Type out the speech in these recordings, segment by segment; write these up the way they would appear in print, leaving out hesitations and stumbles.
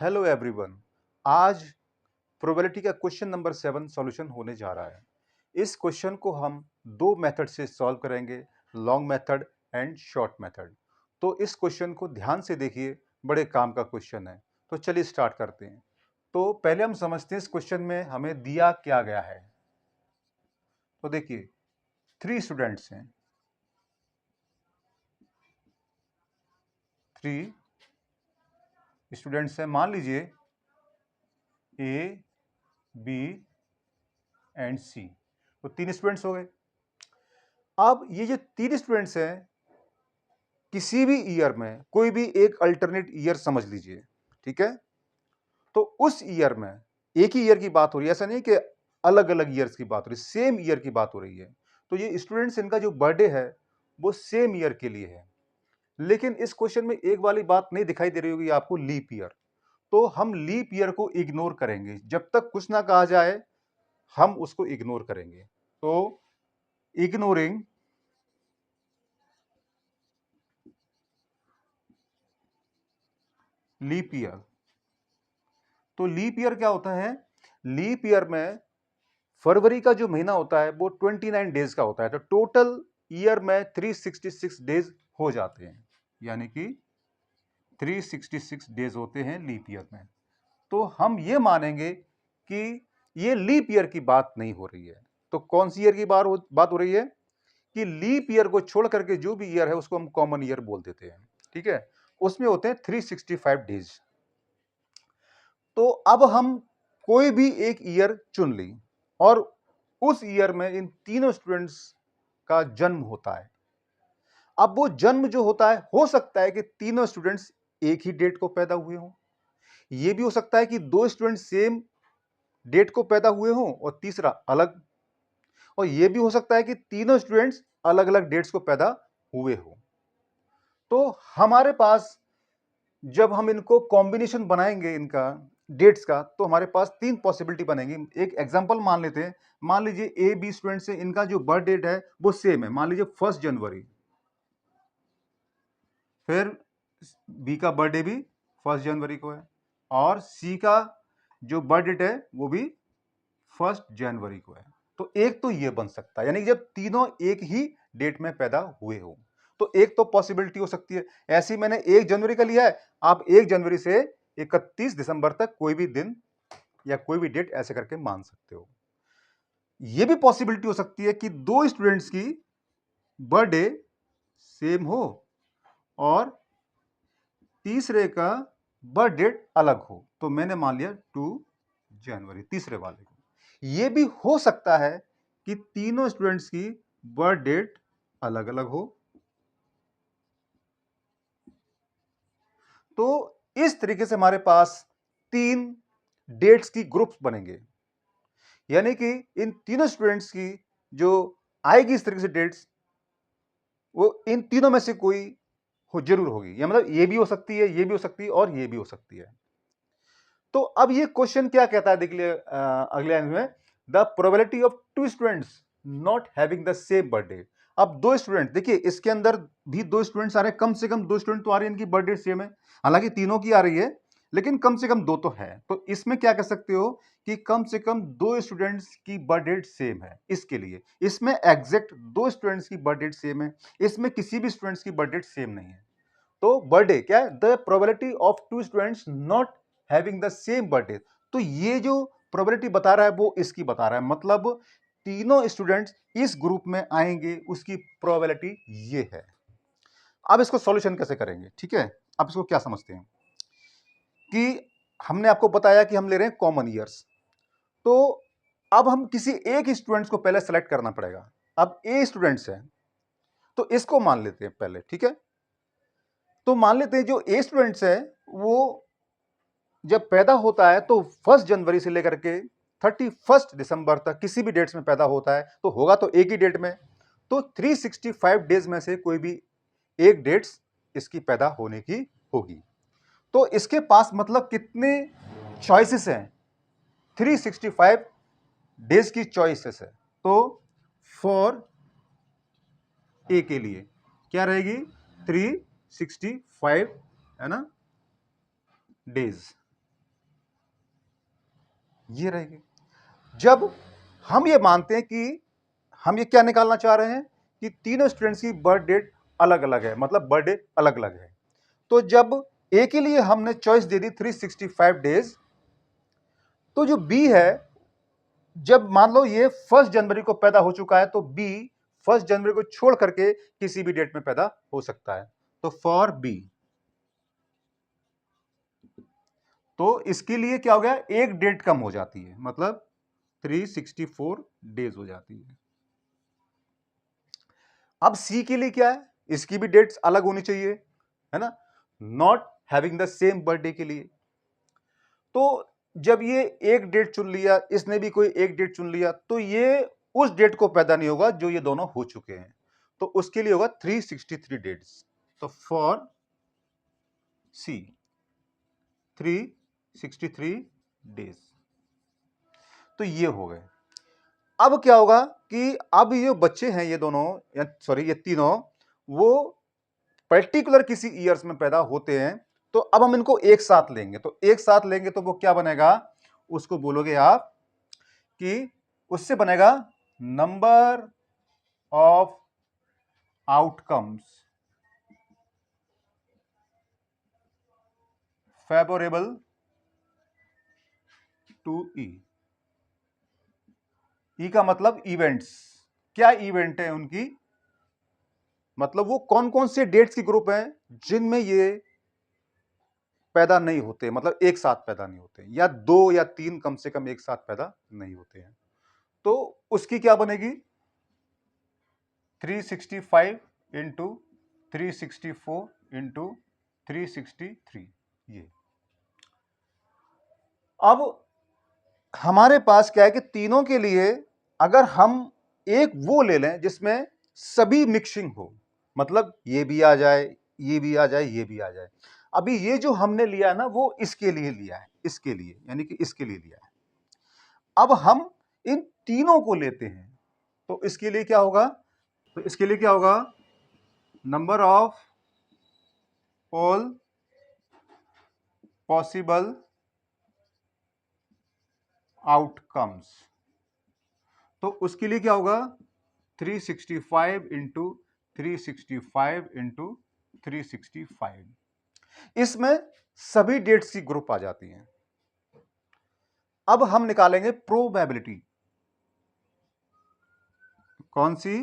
Hello everyone. आज probability का question number 7 solution होने जा रहा है। इस क्वेश्चन को हम दो मेथड से सॉल्व करेंगे, long method and short method. तो इस क्वेश्चन को ध्यान से देखिए, बड़े काम का क्वेश्चन है। तो चलिए स्टार्ट करते हैं। तो पहले हम समझते हैं इस क्वेश्चन में हमें दिया क्या गया है। तो देखिए, 3 स्टूडेंट्स हैं, 3 स्टूडेंट्स हैं, मान लीजिए ए, बी एंड सी। तो 3 स्टूडेंट्स हो गए। अब ये जो 3 स्टूडेंट्स हैं, किसी भी ईयर में कोई भी एक अल्टरनेट ईयर समझ लीजिए, ठीक है। तो उस ईयर में एक ही ईयर की बात हो रही है, ऐसा नहीं कि अलग अलग ईयर्स की बात हो रही है, सेम ईयर की बात हो रही है। तो ये स्टूडेंट्स, इनका जो बर्थडे है वो सेम ईयर के लिए है। लेकिन इस क्वेश्चन में एक वाली बात नहीं दिखाई दे रही होगी आपको, लीप ईयर। तो हम लीप ईयर को इग्नोर करेंगे, जब तक कुछ ना कहा जाए हम उसको इग्नोर करेंगे। तो इग्नोरिंग लीप ईयर। तो लीप ईयर क्या होता है? लीप ईयर में फरवरी का जो महीना होता है वो 29 डेज का होता है। तो टोटल ईयर में 366 डेज हो जाते हैं, यानी कि 366 डेज होते हैं लीप ईयर में। तो हम ये मानेंगे कि ये लीप ईयर की बात नहीं हो रही है। तो कौन सी ईयर की बात हो रही है? कि लीप ईयर को छोड़ करके जो भी ईयर है उसको हम कॉमन ईयर बोल देते हैं, ठीक है। उसमें होते हैं 365 डेज। तो अब हम कोई भी एक ईयर चुन ली और उस ईयर में इन तीनों स्टूडेंट्स का जन्म होता है। अब वो जन्म जो होता है, हो सकता है कि तीनों स्टूडेंट्स एक ही डेट को पैदा हुए हों। यह भी हो सकता है कि दो स्टूडेंट सेम डेट को पैदा हुए हों और तीसरा अलग। और यह भी हो सकता है कि तीनों स्टूडेंट्स अलग अलग डेट्स को पैदा हुए हों। तो हमारे पास जब हम इनको कॉम्बिनेशन बनाएंगे इनका डेट्स का, तो हमारे पास 3 पॉसिबिलिटी बनेंगी। एक एग्जांपल मान लेते हैं। मान लीजिए ए बी स्टूडेंट से इनका जो बर्थ डेट है वो सेम है, मान लीजिए 1 जनवरी। फिर बी का बर्थडे भी 1 जनवरी को है और सी का जो बर्थ डेट है वो भी 1 जनवरी को है। तो एक तो ये बन सकता है, यानी जब तीनों एक ही डेट में पैदा हुए हो। तो एक तो पॉसिबिलिटी हो सकती है। ऐसी मैंने 1 जनवरी का लिया है, आप 1 जनवरी से 31 दिसंबर तक कोई भी दिन या कोई भी डेट ऐसे करके मान सकते हो। यह भी पॉसिबिलिटी हो सकती है कि दो स्टूडेंट्स की बर्थडे सेम हो और तीसरे का बर्थ डेट अलग हो। तो मैंने मान लिया 2 जनवरी तीसरे वाले को। यह भी हो सकता है कि तीनों स्टूडेंट्स की बर्थ डेट अलग अलग हो। तो इस तरीके से हमारे पास 3 डेट्स की ग्रुप्स बनेंगे, यानी कि इन तीनों स्टूडेंट्स की जो आएगी इस तरीके से डेट्स, वो इन तीनों में से कोई जरूर होगी। या मतलब ये भी हो सकती है, ये भी हो सकती है और ये भी हो सकती है। तो अब ये क्वेश्चन क्या कहता है, देख लिया अगले लाइन में, the probability of 2 students not having the same birthday. अब 2 स्टूडेंट, देखिए इसके अंदर भी 2 स्टूडेंट्स आ रहे हैं, कम से कम 2 स्टूडेंट तो आ रहे हैं, इनकी बर्थडे सेम है। हालांकि तीनों की आ रही है, लेकिन कम से कम 2 तो है। तो इसमें क्या कह सकते हो कि कम से कम 2 स्टूडेंट्स की बर्थडे सेम है। इसके लिए इसमें एग्जैक्ट 2 स्टूडेंट्स की बर्थडे सेम है, इसमें किसी भी स्टूडेंट्स की बर्थडे सेम नहीं है। तो बर्थडे क्या है? The probability of 2 students not having the same birthday. तो ये जो प्रोबेबिलिटी बता रहा है वो इसकी बता रहा है, मतलब तीनों स्टूडेंट्स इस ग्रुप में आएंगे, उसकी प्रोबेबिलिटी ये है। अब इसको सॉल्यूशन कैसे करेंगे, ठीक है। अब इसको क्या समझते हैं कि हमने आपको बताया कि हम ले रहे हैं कॉमन ईयर्स। तो अब हम किसी एक स्टूडेंट्स को पहले सेलेक्ट करना पड़ेगा। अब ए स्टूडेंट्स है तो इसको मान लेते हैं पहले, ठीक है। तो मान लेते हैं जो ए स्टूडेंट्स है वो जब पैदा होता है तो 1 जनवरी से लेकर के 31 दिसंबर तक किसी भी डेट्स में पैदा होता है, तो होगा तो एक ही डेट में। तो 365 डेज में से कोई भी एक डेट्स इसकी पैदा होने की होगी। तो इसके पास मतलब कितने चॉइसेस हैं? 365 डेज की चॉइसेस है। तो फॉर ए के लिए क्या रहेगी? 365, है ना, डेज। ये रहेगी। जब हम ये मानते हैं कि हम ये क्या निकालना चाह रहे हैं कि तीनों स्टूडेंट्स की बर्थ डेट अलग अलग है, मतलब बर्थडे अलग अलग है, तो जब ए के लिए हमने चॉइस दे दी 365 डेज, तो जो बी है, जब मान लो ये 1 जनवरी को पैदा हो चुका है, तो बी 1 जनवरी को छोड़ करके किसी भी डेट में पैदा हो सकता है। तो फॉर बी, तो इसके लिए क्या हो गया, एक डेट कम हो जाती है, मतलब 364 डेज हो जाती है। अब सी के लिए क्या है, इसकी भी डेट्स अलग होनी चाहिए, है ना, not having the same birthday के लिए। तो जब ये एक डेट चुन लिया, इसने भी कोई एक डेट चुन लिया, तो ये उस डेट को पैदा नहीं होगा जो ये दोनों हो चुके हैं, तो उसके लिए होगा 363 डेट्स। तो फॉर सी 363 डेज, तो ये हो गए। अब क्या होगा कि अब ये बच्चे हैं, ये दोनों, या सॉरी ये तीनों, वो पर्टिकुलर किसी ईयर्स में पैदा होते हैं, तो अब हम इनको एक साथ लेंगे, तो एक साथ लेंगे तो वो क्या बनेगा, उसको बोलोगे आप कि उससे बनेगा number of outcomes favourable to E. E का मतलब इवेंट्स, क्या इवेंट है उनकी, मतलब वो कौन कौन से डेट्स की ग्रुप हैं जिनमें ये पैदा नहीं होते, मतलब एक साथ पैदा नहीं होते, या 2 या 3 कम से कम एक साथ पैदा नहीं होते हैं, तो उसकी क्या बनेगी 365 इंटू 364 इंटू 363। ये अब हमारे पास क्या है कि तीनों के लिए अगर हम एक वो ले लें जिसमें सभी मिक्सिंग हो, मतलब ये भी आ जाए, ये भी आ जाए, ये भी आ जाए। अभी ये जो हमने लिया है ना, वो इसके लिए लिया है, इसके लिए, यानी कि इसके लिए लिया है। अब हम इन तीनों को लेते हैं, तो इसके लिए क्या होगा, तो इसके लिए क्या होगा, number of all possible outcomes, तो उसके लिए क्या होगा 365 इंटू 365 इंटू 365। इसमें सभी डेट्स की ग्रुप आ जाती हैं। अब हम निकालेंगे प्रोबेबिलिटी, कौन सी,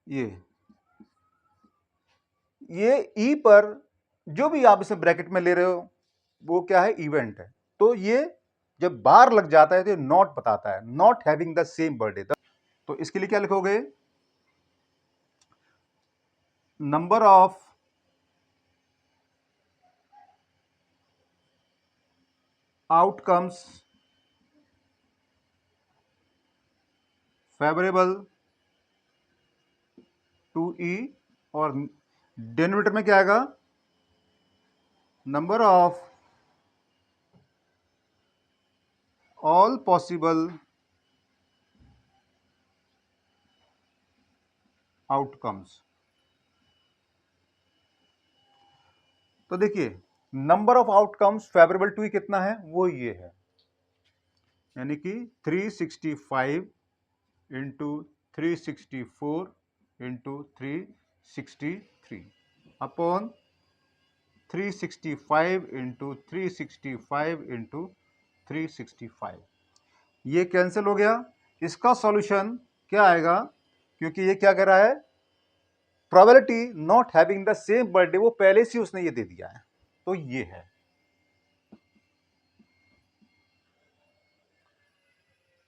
ये ई पर जो भी आप इसे ब्रैकेट में ले रहे हो वो क्या है, इवेंट है, तो ये जब बार लग जाता है तो नॉट बताता है, not having the same birthday. तो इसके लिए क्या लिखोगे, number of outcomes favourable to E, और डिनोमिनेटर में क्या आएगा, number of all possible outcomes. तो देखिए number of outcomes favourable to E कितना है, वो ये है, यानी कि 365 into 364 into 363 upon 365 into 365 into 365। ये कैंसिल हो गया। इसका सॉल्यूशन क्या आएगा, क्योंकि ये क्या कर रहा है, probability not having the same birthday, वो पहले से उसने ये दे दिया है, तो ये है।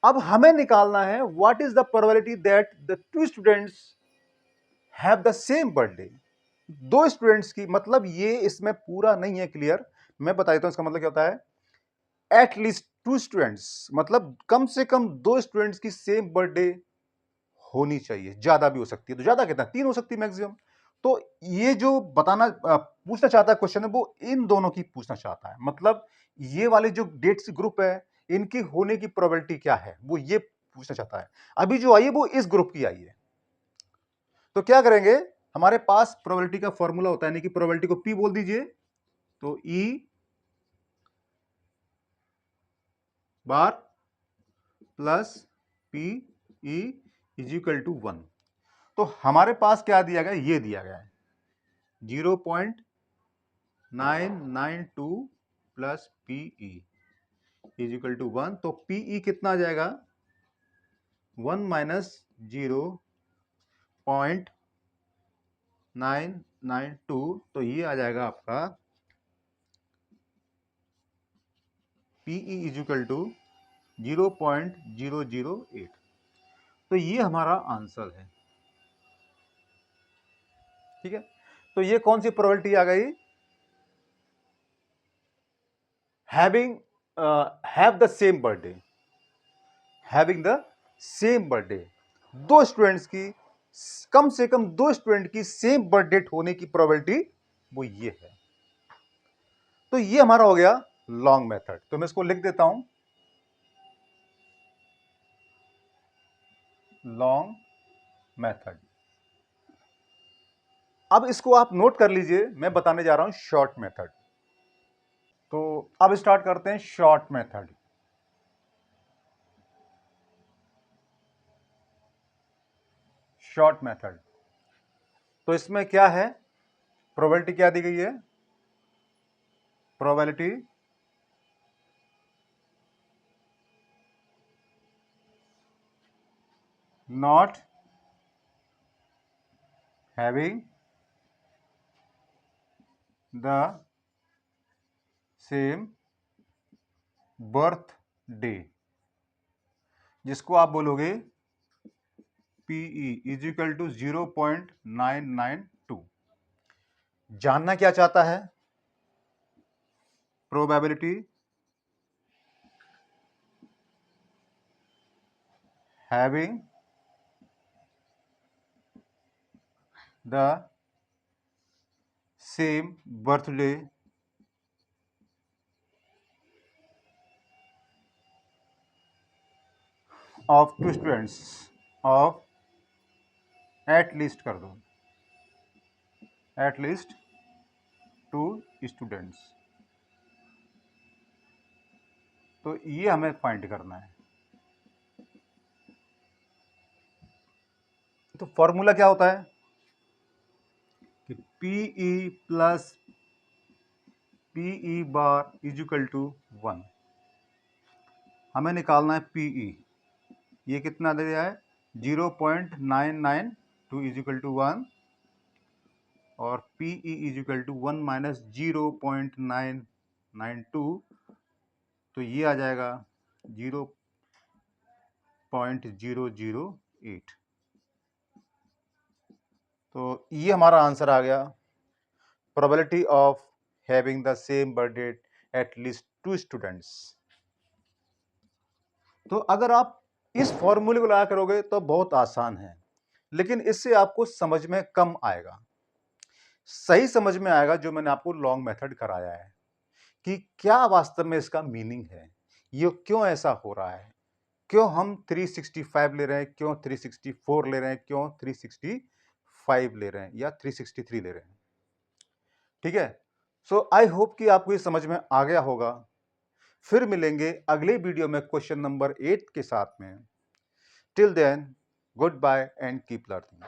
अब हमें निकालना है what is the probability that the two students have the same birthday. दो स्टूडेंट्स की, मतलब ये इसमें पूरा नहीं है क्लियर, मैं बता देता हूं इसका मतलब क्या होता है, एटलीस्ट टू स्टूडेंट्स, मतलब कम से कम दो स्टूडेंट्स की सेम बर्थडे होनी चाहिए, ज्यादा भी हो सकती है, तो ज्यादा कितना, 3 हो सकती है मैक्सिमम। तो ये जो बताना पूछना चाहता है क्वेश्चन है, वो इन दोनों की पूछना चाहता है, मतलब ये वाले जो डेट्स ग्रुप है इनकी होने की प्रोबेबिलिटी क्या है, वो ये पूछना चाहता है। अभी जो आई है वो इस ग्रुप की आई है, तो क्या करेंगे, हमारे पास प्रोबेबिलिटी का फॉर्मूला होता है, यानी कि प्रोबेबिलिटी को P बोल दीजिए, तो E bar plus P E is equal to 1। तो हमारे पास क्या दिया गया, ये दिया गया है 0.992 plus PE is equal to 1। तो पीई कितना आ जाएगा, 1 माइनस 0.992, तो ये आ जाएगा आपका पीई इज इक्वल टू 0.008। तो ये हमारा आंसर है। ठीक है, तो ये कौन सी प्रोबेबिलिटी आ गई, have the same birthday, having the same birthday. दो स्टूडेंट्स की, कम से कम दो स्टूडेंट की सेम बर्थ डेट होने की प्रोबेबिलिटी वो ये है। तो ये हमारा हो गया लॉन्ग मेथड। तो मैं इसको लिख देता हूं, लॉन्ग मेथड। अब इसको आप नोट कर लीजिए, मैं बताने जा रहा हूं शॉर्ट मेथड। तो अब स्टार्ट करते हैं शॉर्ट मेथड। शॉर्ट मेथड, तो इसमें क्या है, प्रोबेबिलिटी क्या दी गई है, probability not having the same birth day, जिसको आप बोलोगे पीई इज इक्वल टू 0.992। जानना क्या चाहता है, probability having the same birthday of two students of at least कर दो, एट लीस्ट टू स्टूडेंट्स। तो ये हमें फाइंड करना है। तो फॉर्मूला क्या होता है कि PE plus PE bar is equal to 1। हमें निकालना है पीई, ये कितना दे दिया है 0.992 इज इक्वल टू 1, और PE is equal to 1 minus 0.992, तो ये आ जाएगा 0.008। तो ये हमारा आंसर आ गया, probability of having the same birth date at least two students. तो अगर आप इस फॉर्मूले को लगा करोगे तो बहुत आसान है, लेकिन इससे आपको समझ में कम आएगा। सही समझ में आएगा जो मैंने आपको लॉन्ग मेथड कराया है, कि क्या वास्तव में इसका मीनिंग है, ये क्यों ऐसा हो रहा है, क्यों हम 365 ले रहे हैं, क्यों 364 ले रहे हैं, क्यों 365 ले रहे हैं या 363 ले रहे हैं। ठीक है, सो आई होप कि आपको ये समझ में आ गया होगा। फिर मिलेंगे अगले वीडियो में क्वेश्चन नंबर 8 के साथ में। Till then, goodbye and keep learning.